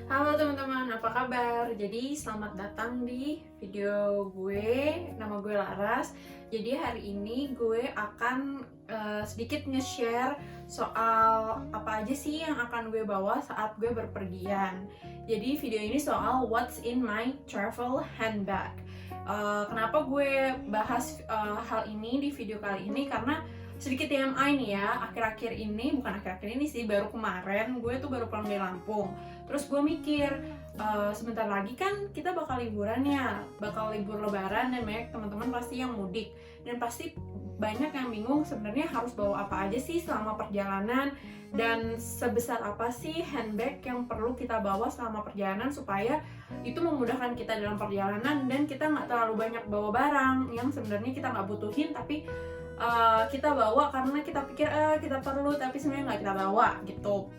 Halo teman-teman, apa kabar? Jadi selamat datang di video gue, nama gue Laras. Jadi hari ini gue akan sedikit nge-share soal apa aja sih yang akan gue bawa saat gue berpergian. Jadi video ini soal what's in my travel handbag. Kenapa gue bahas hal ini di video kali ini? Karena sedikit TMI nih ya, akhir-akhir ini, bukan akhir-akhir ini sih, baru kemarin gue tuh baru pulang dari Lampung. Terus gue mikir, sebentar lagi kan kita bakal liburan ya, bakal libur lebaran dan banyak teman-teman pasti yang mudik. Dan pasti banyak yang bingung sebenarnya harus bawa apa aja sih selama perjalanan, dan sebesar apa sih handbag yang perlu kita bawa selama perjalanan supaya itu memudahkan kita dalam perjalanan dan kita nggak terlalu banyak bawa barang yang sebenarnya kita nggak butuhin tapi kita bawa karena kita pikir kita perlu tapi sebenarnya nggak kita bawa gitu.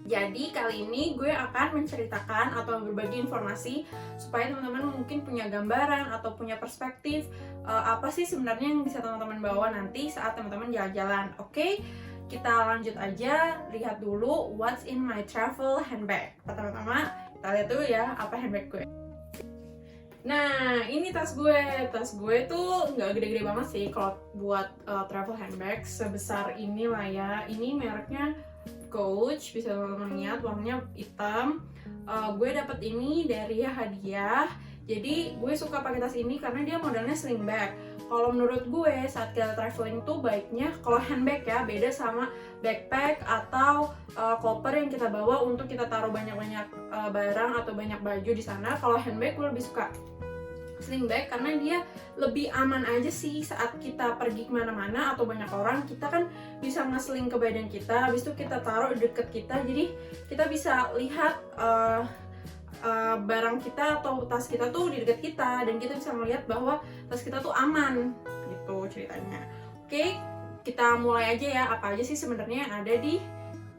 Jadi kali ini gue akan menceritakan atau berbagi informasi supaya teman-teman mungkin punya gambaran atau punya perspektif apa sih sebenarnya yang bisa teman-teman bawa nanti saat teman-teman jalan-jalan. Oke, kita lanjut aja, lihat dulu what's in my travel handbag. Pertama-tama kita lihat dulu ya apa handbag gue. Nah, ini tas gue tuh nggak gede-gede banget sih kalau buat travel handbag, sebesar ini lah ya. Ini mereknya Coach, bisa teman-teman lihat warnanya hitam. Gue dapet ini dari hadiah. Jadi gue suka pakai tas ini karena dia modelnya sling bag. Kalau menurut gue saat kita traveling tuh baiknya kalau handbag ya beda sama backpack atau koper yang kita bawa untuk kita taruh banyak-banyak barang atau banyak baju di sana. Kalau handbag gue lebih suka sling bag karena dia lebih aman aja sih saat kita pergi kemana-mana atau banyak orang. Kita kan bisa nge-sling ke badan kita, habis itu kita taruh di deket kita, jadi kita bisa lihat barang kita atau tas kita tuh di dekat kita dan kita bisa melihat bahwa tas kita tuh aman gitu ceritanya. Oke, kita mulai aja ya, apa aja sih sebenarnya yang ada di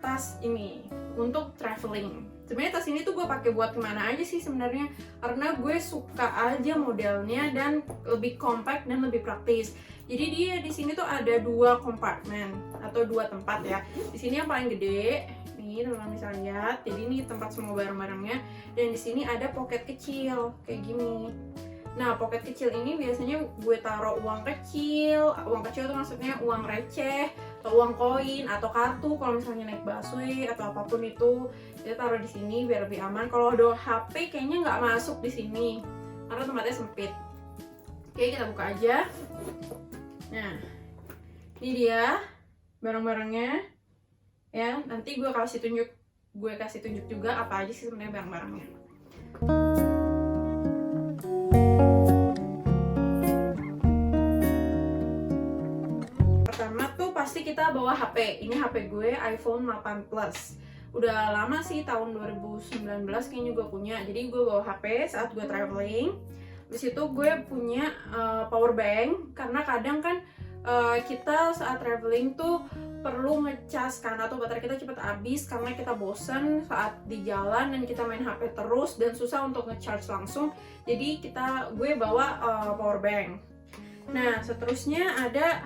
tas ini untuk traveling. Sebenarnya tas ini tuh gue pakai buat kemana aja sih sebenarnya, karena gue suka aja modelnya dan lebih compact dan lebih praktis. Jadi dia di sini tuh ada dua kompartemen atau dua tempat ya. Di sini yang paling gede, nih teman-teman bisa lihat. Jadi ini tempat semua barang-barangnya. Dan di sini ada pocket kecil kayak gini. Nah, pocket kecil ini biasanya gue taruh uang kecil. Uang kecil tuh maksudnya uang receh, atau uang koin, atau kartu. Kalau misalnya naik busway atau apapun itu, kita taruh di sini biar lebih aman. Kalau ada HP kayaknya nggak masuk di sini karena tempatnya sempit. Oke, kita buka aja. Nah, ini dia barang-barangnya. Ya, nanti gue kasih tunjuk juga apa aja sih sebenarnya barang-barangnya. Pasti kita bawa HP. Ini HP gue iPhone 8 Plus. Udah lama sih, tahun 2019 kayaknya gue punya. Jadi gue bawa HP saat gue traveling. Di situ gue punya power bank karena kadang kan kita saat traveling tuh perlu ngecas kan atau baterai kita cepet habis karena kita bosen saat di jalan dan kita main HP terus dan susah untuk ngecharge langsung. Jadi gue bawa power bank. Nah, seterusnya ada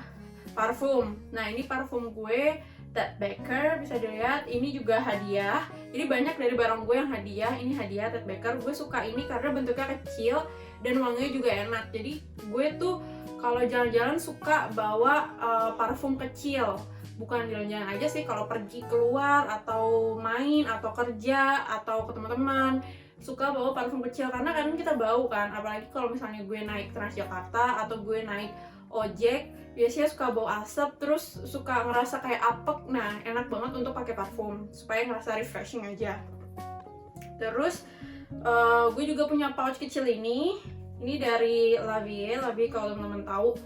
parfum. Nah, ini parfum gue Ted Baker, bisa dilihat ini juga hadiah. Jadi banyak dari barang gue yang hadiah. Ini hadiah Ted Baker. Gue suka ini karena bentuknya kecil dan wanginya juga enak. Jadi gue tuh kalau jalan-jalan suka bawa parfum kecil. Bukan jalan-jalan aja sih, kalau pergi keluar atau main atau kerja atau ke teman-teman suka bawa parfum kecil karena kadang kita bau kan, apalagi kalau misalnya gue naik Transjakarta atau gue naik ojek, biasanya suka bau asap terus suka ngerasa kayak apek. Nah, enak banget untuk pakai parfum supaya ngerasa refreshing aja. Terus gue juga punya pouch kecil ini dari La Vie kalau teman-teman tahu,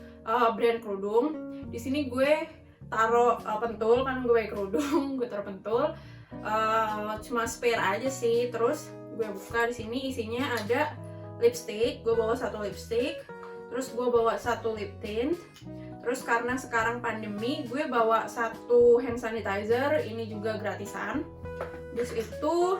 brand kerudung. Di sini gue taruh pentul kan gue pakai kerudung, gue taruh pentul. Cuma spare aja sih. Terus gue buka, di sini isinya ada lipstick. Gue bawa satu lipstick. Terus gue bawa satu lip tint. Terus karena sekarang pandemi, gue bawa satu hand sanitizer. Ini juga gratisan. Terus itu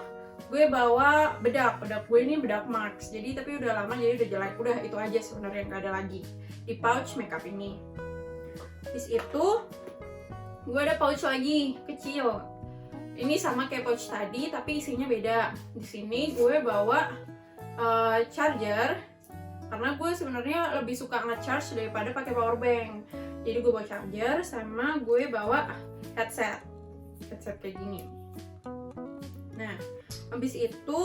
gue bawa bedak gue ini bedak Marks. Jadi tapi udah lama jadi udah jelek. Udah itu aja sebenarnya, nggak ada lagi di pouch makeup ini. Terus itu gue ada pouch lagi kecil. Ini sama kayak pouch tadi tapi isinya beda. Di sini gue bawa charger karena gue sebenarnya lebih suka nge-charge daripada pakai power bank. Jadi gue bawa charger sama gue bawa headset kayak gini. Nah, habis itu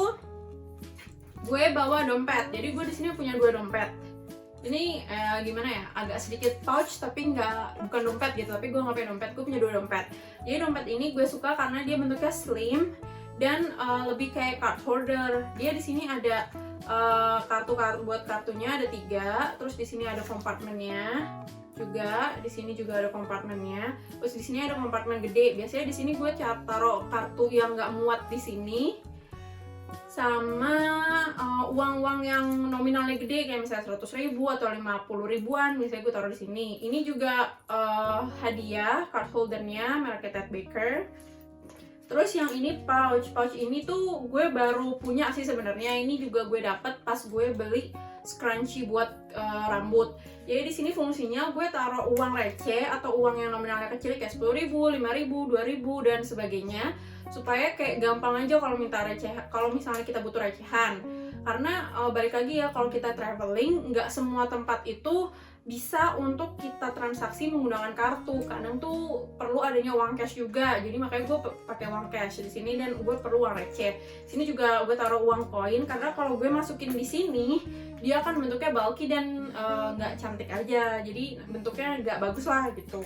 gue bawa dompet. Jadi gue di sini punya 2 dompet. Ini gimana ya, agak sedikit pouch tapi bukan dompet gitu, tapi gue nggak punya dompet, gue punya 2 dompet. Jadi dompet ini gue suka karena dia bentuknya slim dan lebih kayak card holder. Dia di sini ada kartu buat kartunya ada 3, terus di sini ada kompartemennya juga, di sini juga ada kompartemennya, terus di sini ada kompartemen gede. Biasanya di sini gue taruh kartu yang nggak muat di sini, sama uang-uang yang nominalnya gede kayak misalnya 100.000 atau 50 ribuan biasanya gue taruh di sini. Ini juga hadiah card holdernya mereknya Ted Baker. Terus yang ini pouch ini tuh gue baru punya sih sebenarnya. Ini juga gue dapet pas gue beli scrunchie buat rambut. Jadi di sini fungsinya gue taruh uang receh atau uang yang nominalnya kecil kayak 10.000, 5.000, 2.000 dan sebagainya, supaya kayak gampang aja kalau minta receh, kalau misalnya kita butuh recehan. Karena balik lagi ya, kalau kita traveling nggak semua tempat itu bisa untuk kita transaksi menggunakan kartu. Kadang tuh perlu adanya uang cash juga. Jadi makanya gue pakai uang cash di sini dan gue perlu uang receh. Sini juga gue taruh uang koin karena kalau gue masukin di sini dia akan bentuknya bulky dan nggak cantik aja. Jadi bentuknya nggak bagus lah gitu.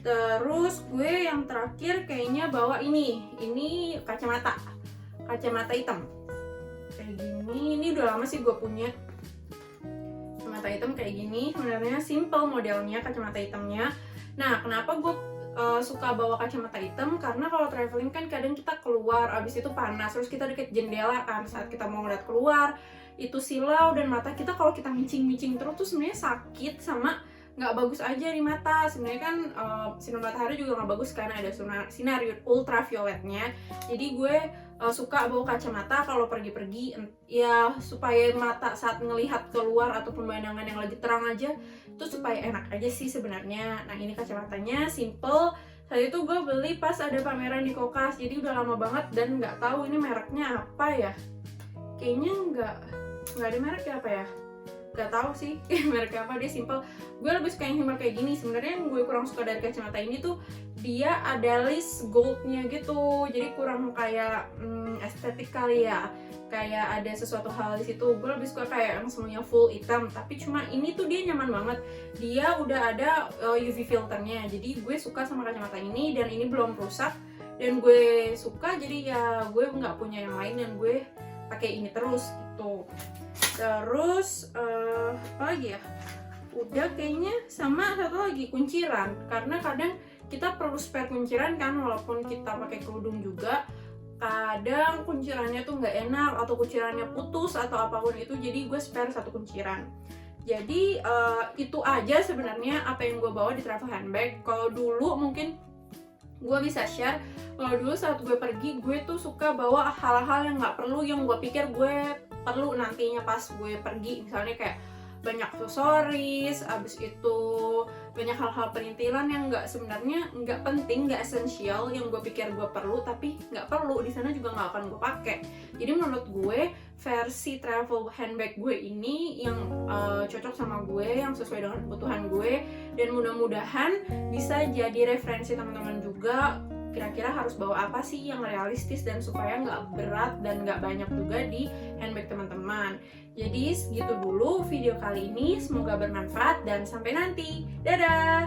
Terus gue yang terakhir kayaknya bawa ini kacamata hitam kayak gini. Ini udah lama sih gue punya kacamata hitam kayak gini. Sebenarnya simple modelnya kacamata hitamnya. Nah, kenapa gue suka bawa kacamata hitam? Karena kalau traveling kan kadang kita keluar, abis itu panas, terus kita deket jendela kan, saat kita mau ngeliat keluar itu silau dan mata kita kalau kita mincing terus tuh sebenarnya sakit sama nggak bagus aja di mata. Sebenarnya kan sinar matahari juga nggak bagus karena ada sinar ultravioletnya. Jadi gue suka bawa kacamata kalau pergi-pergi ya, supaya mata saat ngelihat keluar atau pemandangan yang lagi terang aja itu supaya enak aja sih sebenarnya. Nah, ini kacamatanya simple. Saat itu gue beli pas ada pameran di Kokas, jadi udah lama banget dan nggak tahu ini mereknya apa ya. Kayaknya nggak ada merek ya, apa ya, gak tahu sih mereknya apa. Dia simple. Gue lebih suka yang simple kayak gini. Sebenarnya yang gue kurang suka dari kacamata ini tuh dia ada list goldnya gitu, jadi kurang kayak estetik kali ya, kayak ada sesuatu hal di situ. Gue lebih suka kayak yang semuanya full hitam, tapi cuma ini tuh dia nyaman banget. Dia udah ada UV filternya, jadi gue suka sama kacamata ini dan ini belum rusak dan gue suka. Jadi ya gue nggak punya yang lain dan gue pakai ini terus gitu. Terus apa lagi ya, udah kayaknya. Sama satu lagi kunciran, karena kadang kita perlu spare kunciran kan, walaupun kita pakai kerudung juga kadang kuncirannya tuh nggak enak atau kuncirannya putus atau apapun itu. Jadi gue spare 1 kunciran. Jadi itu aja sebenarnya apa yang gue bawa di travel handbag. Kalau dulu mungkin gue bisa share, kalau dulu saat gue pergi gue tuh suka bawa hal-hal yang nggak perlu, yang gue pikir gue perlu nantinya pas gue pergi. Misalnya kayak banyak aksesoris, abis itu banyak hal-hal perintilan yang sebenarnya nggak penting, nggak esensial, yang gue pikir gue perlu tapi nggak perlu di sana juga nggak akan gue pakai. Jadi menurut gue versi travel handbag gue ini yang cocok sama gue, yang sesuai dengan kebutuhan gue, dan mudah-mudahan bisa jadi referensi teman-teman juga. Kira-kira harus bawa apa sih yang realistis dan supaya nggak berat dan nggak banyak juga di handbag teman-teman. Jadi segitu dulu video kali ini, semoga bermanfaat dan sampai nanti. Dadah!